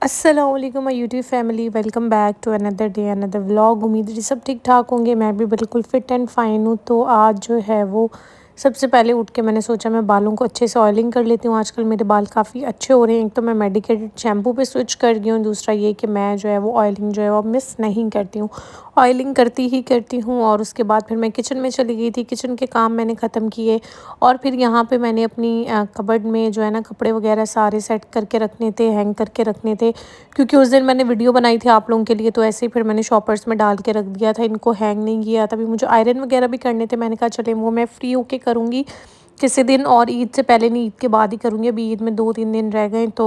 अस्सलाम वालेकुम my YouTube family. Welcome back to another day another vlog. उम्मीद है सब ठीक ठाक होंगे। मैं भी बिल्कुल फ़िट एंड फाइन हूँ। तो आज जो है वो सबसे पहले उठ के मैंने सोचा मैं बालों को अच्छे से ऑयलिंग कर लेती हूँ। आजकल मेरे बाल काफ़ी अच्छे हो रहे हैं। एक तो मैं मेडिकेटेड शैम्पू पे स्विच कर गई हूँ, दूसरा ये कि मैं जो है वो ऑयलिंग जो है वो मिस नहीं करती हूँ, ऑयलिंग करती ही करती हूँ। और उसके बाद फिर मैं किचन में चली गई थी, किचन के काम मैंने ख़त्म किए और फिर यहाँ पे मैंने अपनी कबर्ड में जो है ना कपड़े वगैरह सारे सेट करके रखने थे, हैंग करके रखने थे, क्योंकि उस दिन मैंने वीडियो बनाई थी आप लोगों के लिए। तो ऐसे ही फिर मैंने शॉपर्स में डाल के रख दिया था, इनको हैंग नहीं किया। तभी मुझे आयरन वगैरह भी करने थे, मैंने कहा चले वो मैं फ्री होके करूँगी किसी दिन, और ईद से पहले नहीं ईद के बाद ही करूँगी। अभी ईद में 2-3 दिन रह गए तो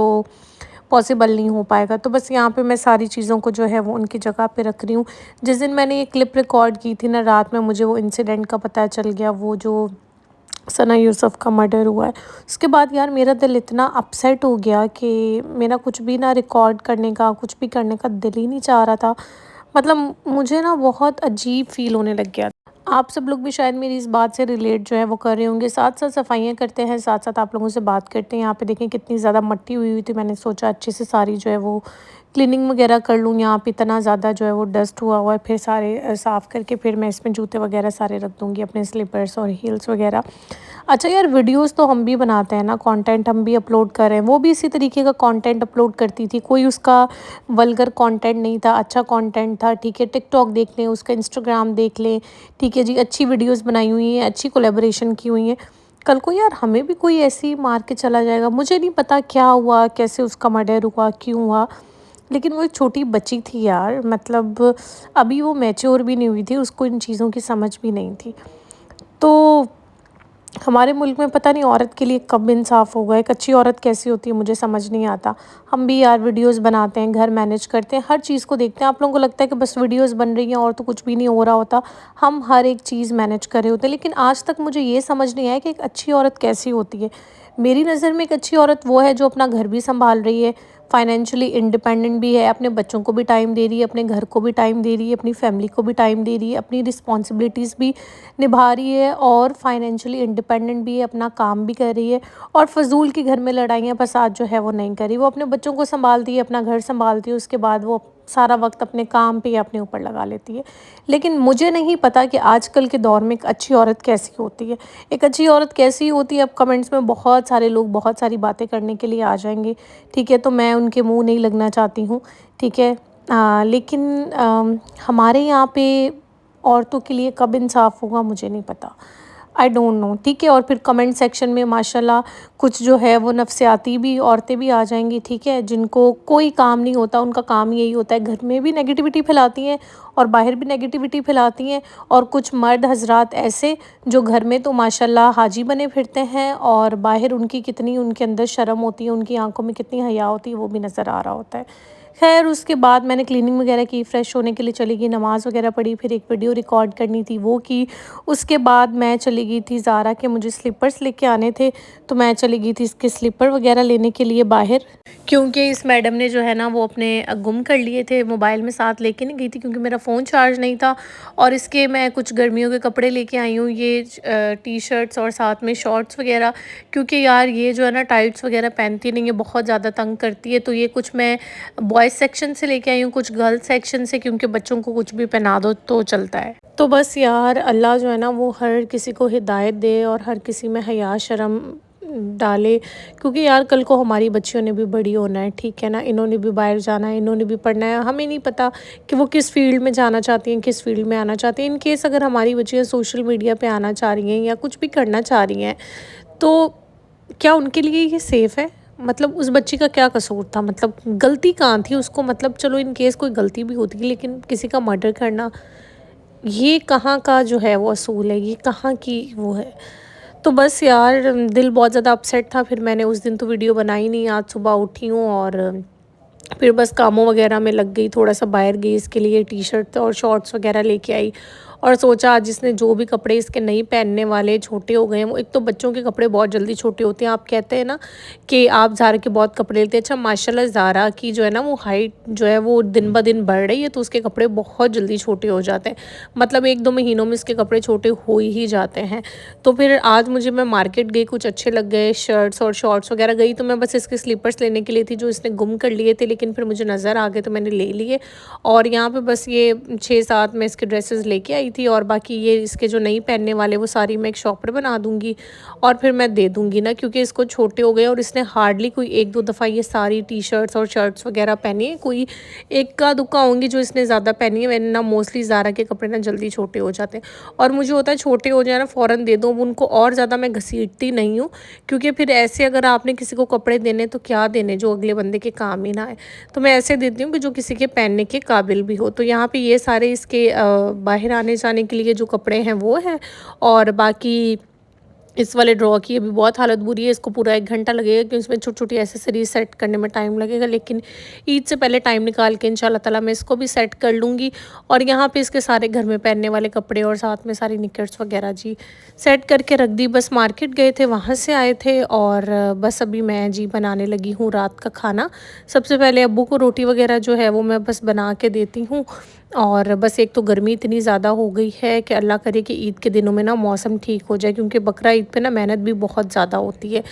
पॉसिबल नहीं हो पाएगा। तो बस यहाँ पे मैं सारी चीज़ों को जो है वो उनकी जगह पे रख रही हूँ। जिस दिन मैंने ये क्लिप रिकॉर्ड की थी ना रात में, मुझे वो इंसिडेंट का पता चल गया, वो जो सना यूसुफ का मर्डर हुआ है। उसके बाद यार मेरा दिल इतना अपसेट हो गया कि मेरा कुछ भी ना रिकॉर्ड करने का, कुछ भी करने का दिल ही नहीं चाह रहा था। मतलब मुझे ना बहुत अजीब फ़ील होने लग गया। आप सब लोग भी शायद मेरी इस बात से रिलेट जो है वो कर रहे होंगे। साथ-साथ सफाइयाँ करते हैं, साथ-साथ आप लोगों से बात करते हैं। यहाँ पे देखें कितनी ज़्यादा मट्टी हुई हुई थी। मैंने सोचा अच्छे से सारी जो है वो क्लीनिंग वगैरह कर लूँ। यहाँ पे इतना ज़्यादा जो है वो डस्ट हुआ हुआ है। फिर सारे साफ़ करके फिर मैं इसमें जूते वगैरह सारे रख दूँगी, अपने स्लीपर्स और हील्स वगैरह। अच्छा यार, वीडियोस तो हम भी बनाते हैं ना, कंटेंट हम भी अपलोड कर रहे हैं। वो भी इसी तरीके का कंटेंट अपलोड करती थी, कोई उसका वल्गर कंटेंट नहीं था, अच्छा कंटेंट था। ठीक है, टिकटॉक देख लें, उसका इंस्टाग्राम देख लें, ठीक है जी, अच्छी वीडियोस बनाई हुई हैं, अच्छी कोलैबोरेशन की हुई है। कल को यार हमें भी कोई ऐसी मार के चला जाएगा। मुझे नहीं पता क्या हुआ, कैसे उसका मर्डर हुआ, क्यों हुआ, लेकिन वो एक छोटी बच्ची थी यार। मतलब अभी वो मैच्योर भी नहीं हुई थी, उसको इन चीज़ों की समझ भी नहीं थी। तो हमारे मुल्क में पता नहीं औरत के लिए कब इंसाफ होगा। एक अच्छी औरत कैसी होती है मुझे समझ नहीं आता। हम भी यार वीडियोस बनाते हैं, घर मैनेज करते हैं, हर चीज़ को देखते हैं। आप लोगों को लगता है कि बस वीडियोस बन रही हैं और तो कुछ भी नहीं हो रहा होता। हम हर एक चीज़ मैनेज कर रहे होते हैं, लेकिन आज तक मुझे ये समझ नहीं आया कि एक अच्छी औरत कैसी होती है। मेरी नज़र में एक अच्छी औरत वो है जो अपना घर भी सँभाल रही है, फाइनेंशियली इंडिपेंडेंट भी है, अपने बच्चों को भी टाइम दे रही है, अपने घर को भी टाइम दे रही है, अपनी फैमिली को भी टाइम दे रही है, अपनी रिस्पॉन्सिबिलिटीज़ भी निभा रही है और फाइनेंशियली इंडिपेंडेंट भी है, अपना काम भी कर रही है और फ़िज़ूल की घर में लड़ाइयाँ फ़साद जो है वो नहीं कर रही। वो अपने बच्चों को सँभालती है, अपना घर सँभालती है, उसके बाद वो सारा वक़्त अपने काम पे या अपने ऊपर लगा लेती है। लेकिन मुझे नहीं पता कि आजकल के दौर में एक अच्छी औरत कैसी होती है। एक अच्छी औरत कैसी होती है, अब कमेंट्स में बहुत सारे लोग बहुत सारी बातें करने के लिए आ जाएँगे, ठीक है? तो मैं उनके मुँह नहीं लगना चाहती हूँ, ठीक है? लेकिन हमारे यहाँ पे औरतों के लिए कब इंसाफ होगा मुझे नहीं पता। आई डोंट नो, ठीक है? और फिर कमेंट सेक्शन में माशाल्लाह कुछ जो है वो नफ़्सियाती भी औरतें भी आ जाएँगी, ठीक है? जिनको कोई काम नहीं होता, उनका काम यही होता है घर में भी नेगेटिविटी फैलाती हैं और बाहर भी नेगेटिविटी फैलाती हैं। और कुछ मर्द हज़रात ऐसे जो घर में तो माशाल्लाह हाजी बने फिरते हैं और बाहर उनकी कितनी उनके अंदर शर्म होती है, उनकी आँखों में कितनी हया होती है वो भी नज़र आ रहा होता है। ख़ैर उसके बाद मैंने क्लीनिंग वगैरह की, फ़्रेश होने के लिए चली गई, नमाज़ वगैरह पढ़ी, फिर एक वीडियो रिकॉर्ड करनी थी वो की। उसके बाद मैं चली गई थी ज़ारा के, मुझे स्लीपर्स लेके आने थे, तो मैं चली गई थी इसके स्लीपर वगैरह लेने के लिए बाहर। क्योंकि इस मैडम ने जो है ना वो अपने गुम कर लिए थे, मोबाइल में साथ लेके नहीं गई थी क्योंकि मेरा फ़ोन चार्ज नहीं था। और इसके मैं कुछ गर्मियों के कपड़े लेके आई हूँ, ये टी-शर्ट्स और साथ में शॉर्ट्स वगैरह, क्योंकि यार ये जो है ना टाइट्स वगैरह पहनती नहीं है, बहुत ज़्यादा तंग करती है। तो ये कुछ मैं बॉयज़ सेक्शन से लेके आई हूँ, कुछ गर्ल्स सेक्शन से, क्योंकि बच्चों को कुछ भी पहना दो तो चलता है। तो बस यार अल्लाह जो है ना वो हर किसी को हिदायत दे और हर किसी में हया शर्म डाले, क्योंकि यार कल को हमारी बच्चियों ने भी बड़ी होना है, ठीक है ना? इन्होंने भी बाहर जाना है, इन्होंने भी पढ़ना है। हमें नहीं पता कि वो किस फील्ड में जाना चाहती हैं, किस फील्ड में आना चाहती हैं। इन केस अगर हमारी बच्चियाँ सोशल मीडिया पे आना चाह रही हैं या कुछ भी करना चाह रही हैं, तो क्या उनके लिए ये सेफ़ है? मतलब उस बच्ची का क्या कसूर था? मतलब गलती कहाँ थी उसको? मतलब चलो इन केस कोई गलती भी होती है, लेकिन किसी का मर्डर करना, ये कहाँ का जो है वो असूल है, ये कहाँ की वो है? तो बस यार दिल बहुत ज़्यादा अपसेट था। फिर मैंने उस दिन तो वीडियो बनाई नहीं, आज सुबह उठी हूँ और फिर बस कामों वगैरह में लग गई, थोड़ा सा बाहर गई इसके लिए टी-शर्ट और शॉर्ट्स वगैरह लेके आई और सोचा आज इसने जो भी कपड़े इसके नहीं पहनने वाले छोटे हो गए हैं, वो एक तो बच्चों के कपड़े बहुत जल्दी छोटे होते हैं। आप कहते हैं ना कि आप ज़ारा के बहुत कपड़े लेते हैं। अच्छा माशाल्लाह ज़ारा की जो है ना वो हाइट जो है वो दिन ब दिन बढ़ रही है, तो उसके कपड़े बहुत जल्दी छोटे हो जाते हैं। मतलब 1-2 महीनों में इसके कपड़े छोटे हो ही जाते हैं। तो फिर आज मैं मार्केट गई, कुछ अच्छे लग गए शर्ट्स और शॉर्ट्स वगैरह गई, तो मैं बस इसके स्लीपर्स लेने के लिए थी जो इसने गुम कर लिए थे, लेकिन फिर मुझे नज़र आ गए तो मैंने ले लिए। और यहाँ पे बस ये 6-7 मैं इसके ड्रेसेस लेके आई थी, और बाकी ये इसके जो नहीं पहनने वाले वो सारी मैं एक शॉपर बना दूँगी और फिर मैं दे दूँगी ना, क्योंकि इसको छोटे हो गए और इसने हार्डली कोई 1-2 दफ़ा ये सारी टी-शर्ट्स और शर्ट्स वगैरह पहनी है। कोई इक्का दुक्का होंगी जो इसने ज़्यादा पहनी है, वरना मोस्टली ज़ारा के कपड़े ना जल्दी छोटे हो जाते हैं। और मुझे होता है छोटे हो जाए ना फ़ौरन दे दूँ, उनको और ज़्यादा मैं घसीटती नहीं हूँ, क्योंकि फिर ऐसे अगर आपने किसी को कपड़े देने तो क्या देने जो अगले बंदे के काम ही ना आए। तो मैं ऐसे देती हूँ कि जो किसी के पहनने के काबिल भी हो। तो यहाँ पे ये सारे इसके बाहर आने जाने के लिए जो कपड़े हैं वो हैं, और बाकी इस वाले ड्रॉ की अभी बहुत हालत बुरी है। इसको पूरा 1 घंटा लगेगा, क्योंकि इसमें छोटी-छोटी एक्सेसरीज़ सेट करने में टाइम लगेगा, लेकिन ईद से पहले टाइम निकाल के इंशाल्लाह ताला मैं इसको भी सेट कर लूँगी। और यहाँ पे इसके सारे घर में पहनने वाले कपड़े और साथ में सारी निकर्स वगैरह जी सेट करके रख दी। बस मार्केट गए थे, वहाँ से आए थे, और बस अभी मैं जी बनाने लगी हूँ रात का खाना। सबसे पहले अब्बू को रोटी वगैरह जो है वो मैं बस बना के देती हूँ। और बस एक तो गर्मी इतनी ज़्यादा हो गई है कि अल्लाह करे कि ईद के दिनों में ना मौसम ठीक हो जाए, क्योंकि बकरा ईद पे ना मेहनत भी बहुत ज़्यादा होती है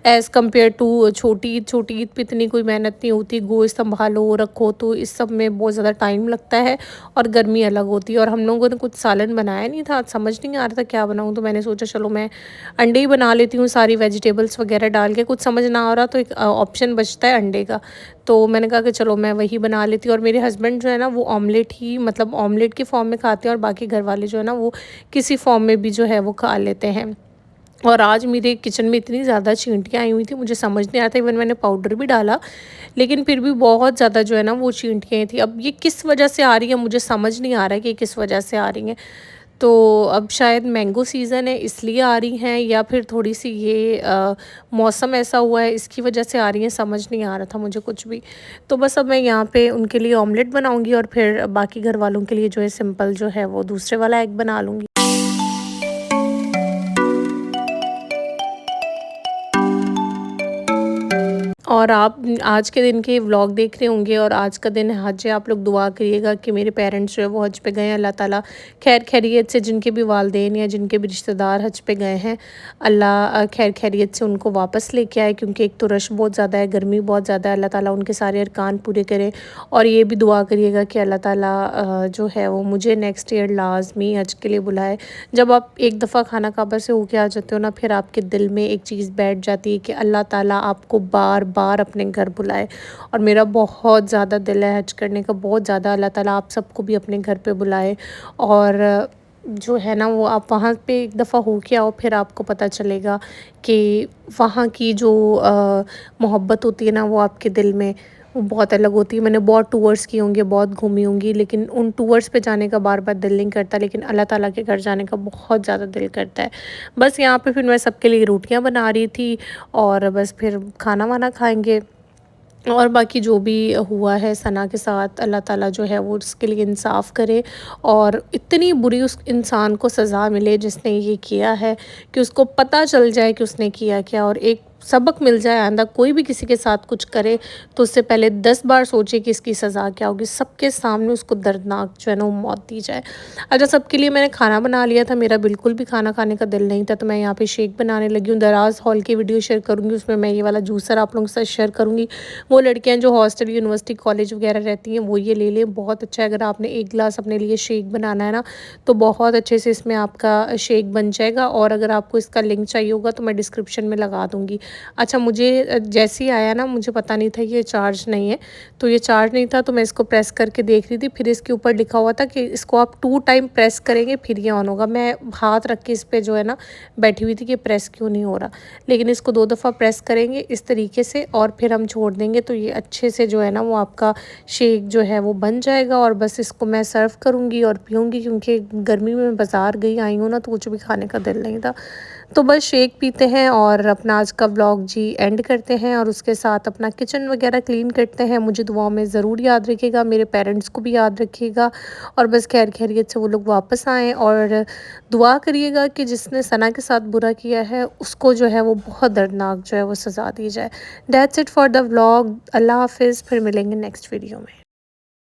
एज़ कम्पेयर टू छोटी ईद पे इतनी कोई मेहनत नहीं होती। गोश्त संभालो रखो, तो इस सब में बहुत ज़्यादा टाइम लगता है और गर्मी अलग होती है। और हम लोगों ने कुछ सालन बनाया नहीं था, आज समझ नहीं आ रहा था क्या बनाऊँ, तो मैंने सोचा चलो मैं अंडे ही बना लेती हूँ सारी वेजिटेबल्स वगैरह डाल के। कुछ समझ ना आ रहा तो एक ऑप्शन बचता है अंडे का, तो मैंने कहा कि चलो मैं वही बना लेती हूँ। और मेरे हस्बैंड जो है ना वो ऑमलेट ही मतलब ऑमलेट के फॉर्म में खाते हैं, और बाकी घर वाले जो है ना वो किसी फॉर्म में भी जो है वो खा लेते हैं। और आज मेरे किचन में इतनी ज़्यादा चींटियाँ आई हुई थी, मुझे समझ नहीं आ रहा था, इवन मैंने पाउडर भी डाला, लेकिन फिर भी बहुत ज़्यादा जो है ना वो चींटियाँ आई थी। अब ये किस वजह से आ रही है मुझे समझ नहीं आ रहा है कि किस वजह से आ रही हैं। तो अब शायद मैंगो सीज़न है इसलिए आ रही हैं, या फिर थोड़ी-सी ये मौसम ऐसा हुआ है इसकी वजह से आ रही हैं, समझ नहीं आ रहा था मुझे कुछ भी। तो बस अब मैं यहाँ पे उनके लिए ऑमलेट बनाऊँगी, और फिर बाकी घर वालों के लिए जो है सिंपल जो है वो दूसरे वाला एग बना लूँगी। और आप आज के दिन के व्लॉग देख रहे होंगे, और आज का दिन हज है। आप लोग दुआ करिएगा कि मेरे पेरेंट्स जो है वो हज पे गए हैं, अल्लाह ताला खैर खैरियत से, जिनके भी वालदेन या जिनके भी रिश्तेदार हज पे गए हैं, अल्लाह खैर खैरियत से उनको वापस लेके आए, क्योंकि एक तो रश बहुत ज़्यादा है, गर्मी बहुत ज़्यादा है। अल्लाह ताला उनके सारे अरकान पूरे करे। और ये भी दुआ करिएगा कि अल्लाह ताला जो है वो मुझे नेक्स्ट ईयर लाजमी हज के लिए बुलाए। जब आप एक दफ़ा खाना काबा से होके आ जाते हो ना, फिर आपके दिल में एक चीज़ बैठ जाती है कि अल्लाह ताला आपको बार बार अपने घर बुलाए। और मेरा बहुत ज़्यादा दिल है हज करने का, बहुत ज़्यादा। अल्लाह ताला आप सबको भी अपने घर पे बुलाए, और जो है ना वो आप वहाँ पे एक दफ़ा हो के आओ, फिर आपको पता चलेगा कि वहाँ की जो मोहब्बत होती है ना वो आपके दिल में वो बहुत अलग होती है। मैंने बहुत टूर्स किए होंगे, बहुत घूमी होंगी, लेकिन उन टूर्स पे जाने का बार बार दिल नहीं करता, लेकिन अल्लाह ताला के घर जाने का बहुत ज़्यादा दिल करता है। बस यहाँ पे फिर मैं सबके लिए रोटियाँ बना रही थी, और बस फिर खाना वाना खाएंगे। और बाकी जो भी हुआ है सना के साथ, अल्लाह ताला जो है वो उसके लिए इंसाफ़ करे, और इतनी बुरी उस इंसान को सज़ा मिले जिसने ये किया है, कि उसको पता चल जाए कि उसने किया क्या, और एक सबक मिल जाए। आइंदा कोई भी किसी के साथ कुछ करे तो उससे पहले 10 बार सोचे कि इसकी सज़ा क्या होगी। सबके सामने उसको दर्दनाक जो है ना वो मौत दी जाए। अच्छा, सबके लिए मैंने खाना बना लिया था, मेरा बिल्कुल भी खाना खाने का दिल नहीं था, तो मैं यहाँ पे शेक बनाने लगी हूँ। दराज हॉल की वीडियो शेयर करूँगी, उसमें मैं ये वाला जूसर आप लोगों के साथ शेयर करूँगी। वो लड़कियाँ जो हॉस्टल, यूनिवर्सिटी, कॉलेज वगैरह रहती हैं वो ये ले लें, बहुत अच्छा है। अगर आपने 1 गिलास अपने लिए शेक बनाना है ना, तो बहुत अच्छे से इसमें आपका शेक बन जाएगा। और अगर आपको इसका लिंक चाहिए होगा तो मैं डिस्क्रिप्शन में लगा दूँगी। अच्छा, मुझे जैसे ही आया ना, मुझे पता नहीं था ये चार्ज नहीं है, तो ये चार्ज नहीं था, तो मैं इसको प्रेस करके देख रही थी, फिर इसके ऊपर लिखा हुआ था कि इसको आप 2 टाइम प्रेस करेंगे फिर ये ऑन होगा। मैं हाथ रख के इस पे जो है ना बैठी हुई थी कि प्रेस क्यों नहीं हो रहा, लेकिन इसको 2 दफ़ा प्रेस करेंगे इस तरीके से, और फिर हम छोड़ देंगे, तो ये अच्छे से जो है ना वो आपका शेक जो है वो बन जाएगा। और बस इसको मैं सर्व करूँगी और पीऊँगी, क्योंकि गर्मी में बाज़ार गई आई हूँ ना, तो कुछ भी खाने का दिल नहीं था। तो बस शेक पीते हैं, और अपना आज का व्लॉग व्लॉग जी एंड करते हैं और उसके साथ अपना किचन वगैरह क्लीन करते हैं। मुझे दुआओं में ज़रूर याद रखिएगा, मेरे पेरेंट्स को भी याद रखिएगा और बस खैर खैरियत से वो लोग वापस आएँ। और दुआ करिएगा कि जिसने सना के साथ बुरा किया है उसको जो है वो बहुत दर्दनाक जो है वो सज़ा दी जाए। That's it for the vlog. अल्लाह हाफ़िज़, फिर मिलेंगे नेक्स्ट वीडियो में।